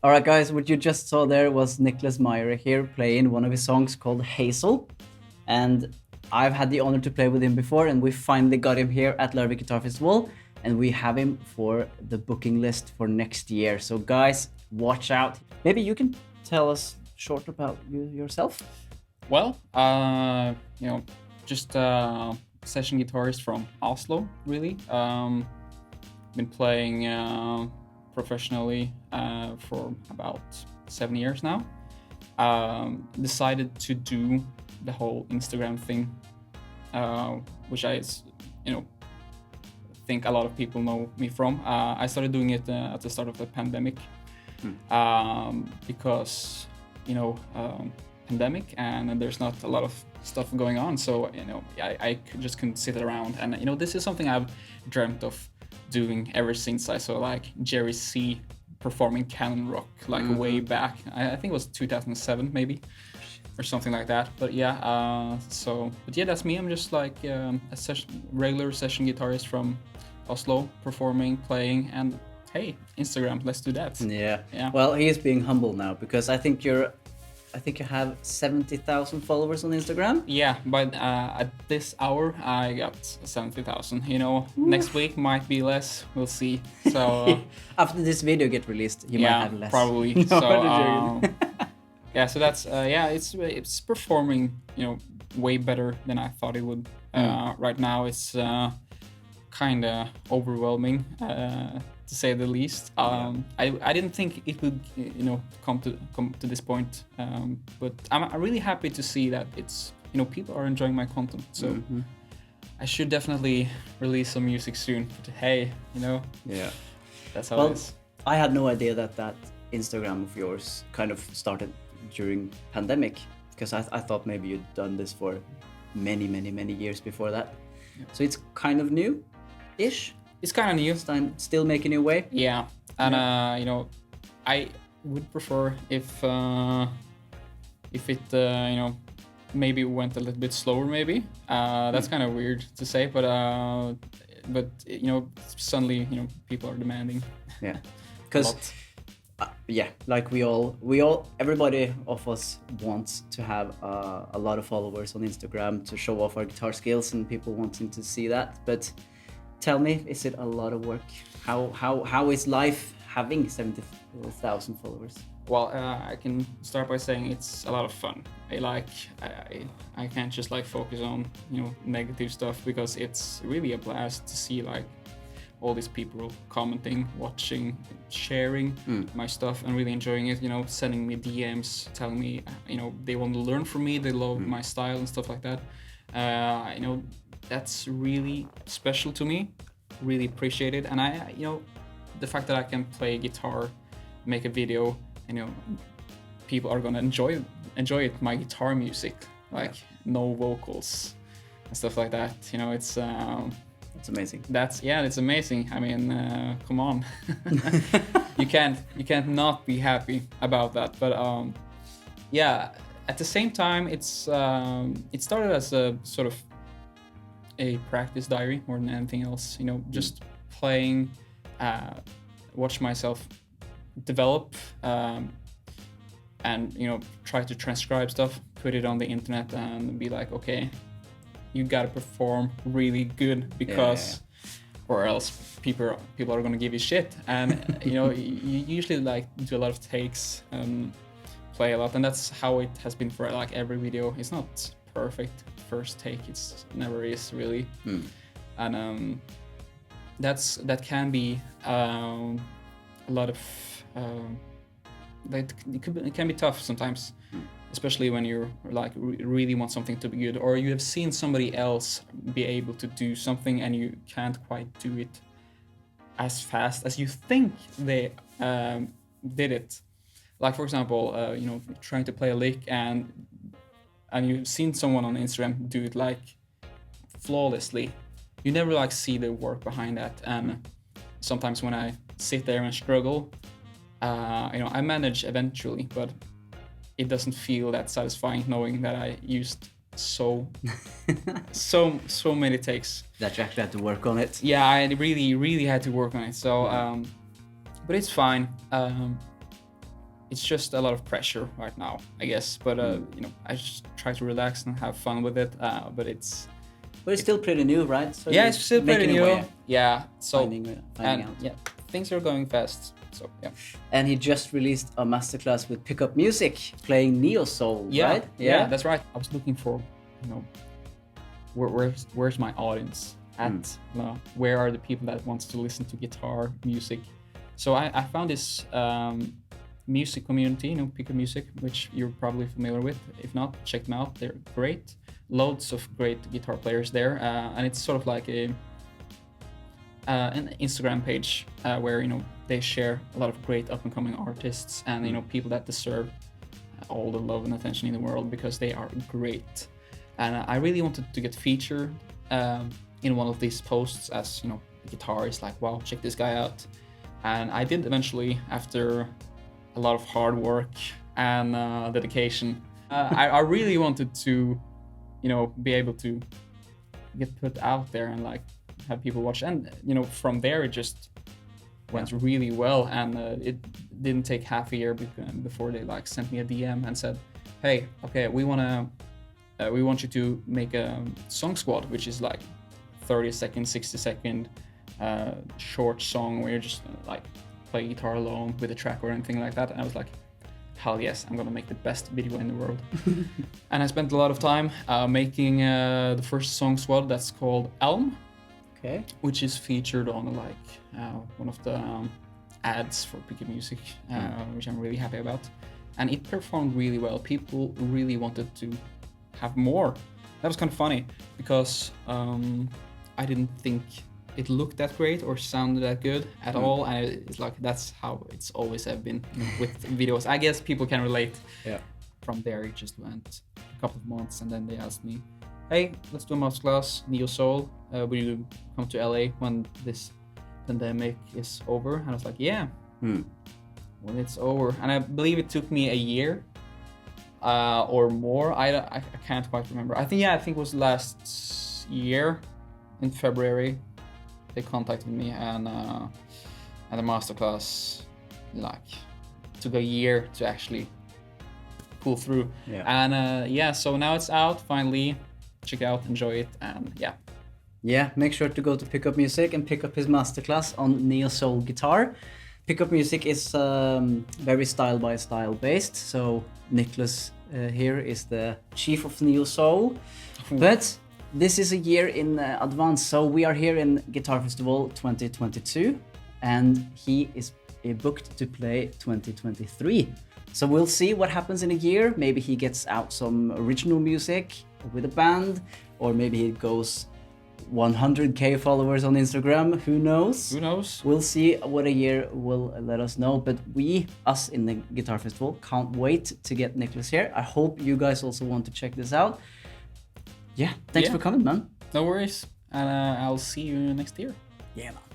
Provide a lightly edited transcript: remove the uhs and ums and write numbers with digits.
All right, guys, what you just saw there was Nicklas Myhre here playing one of his songs called Hazel. And I've had the honor to play with him before, and we finally got him here at Larvik Guitar Festival, and we have him for the booking list for next year. So, guys, watch out. Maybe you can tell us short about yourself. Well, just a session guitarist from Oslo, really. Been playing professionally for about 7 years now. Decided to do the whole Instagram thing, which I think a lot of people know me from. I started doing it at the start of the pandemic because, pandemic and there's not a lot of stuff going on. So, I just couldn't sit around. And, this is something I've dreamt of doing ever since I saw like Jerry C performing Canon Rock way back. I think it was 2007 maybe or something like that. But yeah, that's me. I'm just like a regular session guitarist from Oslo, performing, playing, and hey, Instagram, let's do that. Yeah. Well, he is being humble now because I think you have 70,000 followers on Instagram. Yeah, but at this hour, I got 70,000. Next week might be less. We'll see. So after this video get released, you might have less. Probably. No, so so that's it's performing way better than I thought it would. Right now, it's kind of overwhelming. To say the least. I didn't think it would, come to this point. But I'm really happy to see that it's, people are enjoying my content. So I should definitely release some music soon. But hey, Yeah. That's how it is. I had no idea that Instagram of yours kind of started during pandemic because I thought maybe you'd done this for many years before that. Yeah. So it's kind of new-ish. It's kind of new. Still making your way. Yeah, and I would prefer if it maybe went a little bit slower. Maybe that's kind of weird to say, but suddenly people are demanding. Yeah, because like everybody of us wants to have a lot of followers on Instagram to show off our guitar skills, and people wanting to see that, but. Tell me, is it a lot of work? How is life having 70,000 followers? Well, I can start by saying it's a lot of fun. I can't just focus on negative stuff because it's really a blast to see all these people commenting, watching, sharing my stuff and really enjoying it. Sending me DMs, telling me they want to learn from me, they love my style and stuff like that. That's really special to me, really appreciate it. And I the fact that I can play guitar, make a video, people are gonna enjoy it, my guitar music, no vocals and stuff like that. It's amazing. It's amazing. I mean, come on. you can't not be happy about that. But at the same time, it started as a sort of a practice diary more than anything else. Just playing, watch myself develop, and try to transcribe stuff, put it on the internet, and be like, okay, you gotta perform really good because, or else people are gonna give you shit. And you usually do a lot of takes, play a lot, and that's how it has been for every video. It's not perfect first take, it's never is really. And that can be a lot of it can be tough sometimes, especially when you're really want something to be good, or you have seen somebody else be able to do something and you can't quite do it as fast as you think they did it. For example, trying to play a lick and you've seen someone on Instagram do it flawlessly. You never see the work behind that. And sometimes when I sit there and struggle, I manage eventually, but it doesn't feel that satisfying knowing that I used so many takes. That you actually had to work on it. Yeah, I really had to work on it. So, but it's fine. it's just a lot of pressure right now, I guess. But you know, I just try to relax and have fun with it. But it's still pretty new, right? So yeah, you're it's still pretty making new. your way, Yeah, so finding and out. yeah, things are going fast. So yeah. And he just released a masterclass with Pickup Music, playing neo soul, Yeah, right? yeah, that's right. I was looking for, you know, where's my audience at? Where are the people that wants to listen to guitar music? So I found this music community, you know, Pickup Music, which you're probably familiar with. If not, check them out. They're great. Loads of great guitar players there, and it's sort of like an Instagram page where, you know, they share a lot of great up and coming artists and, you know, people that deserve all the love and attention in the world because they are great. And I really wanted to get featured in one of these posts as, you know, a guitarist, like, wow, check this guy out. And I did eventually, after a lot of hard work and dedication. I really wanted to, you know, be able to get put out there and like have people watch. And, you know, from there it just went really well. And it didn't take half a year before they like sent me a DM and said, hey, okay, we want you to make a song squad, which is like 30-second, 60-second short song where you're just like play guitar alone with a track or anything like that. And I was like, hell yes, I'm gonna make the best video in the world. And I spent a lot of time making the first song squad that's called Elm, Okay. which is featured on like one of the ads for Pickup Music, which I'm really happy about. And it performed really well. People really wanted to have more. That was kind of funny because I didn't think it looked that great or sounded that good at all. And it's like, that's how it's always have been with videos. I guess people can relate. Yeah. From there, it just went a couple of months, and then they asked me, hey, let's do a masterclass, Neo Soul. Will you come to LA when this pandemic is over? And I was like, yeah, when it's over. And I believe it took me a year or more. I can't quite remember. I think it was last year in February. They contacted me, and the masterclass like took a year to actually pull through. Yeah. And so now it's out finally. Check it out, enjoy it, and Yeah, make sure to go to Pickup Music and pick up his masterclass on neo soul guitar. Pickup Music is very style by style based, so Nicklas here is the chief of neo soul. But this is a year in advance, so we are here in Guitar Festival 2022, and he is booked to play 2023. So we'll see what happens in a year. Maybe he gets out some original music with a band, or maybe he goes 100k followers on Instagram. Who knows? Who knows? We'll see what a year will let us know. But us in the Guitar Festival, can't wait to get Nicklas here. I hope you guys also want to check this out. Yeah, thanks for coming, man. No worries, and I'll see you next year. Yeah, man.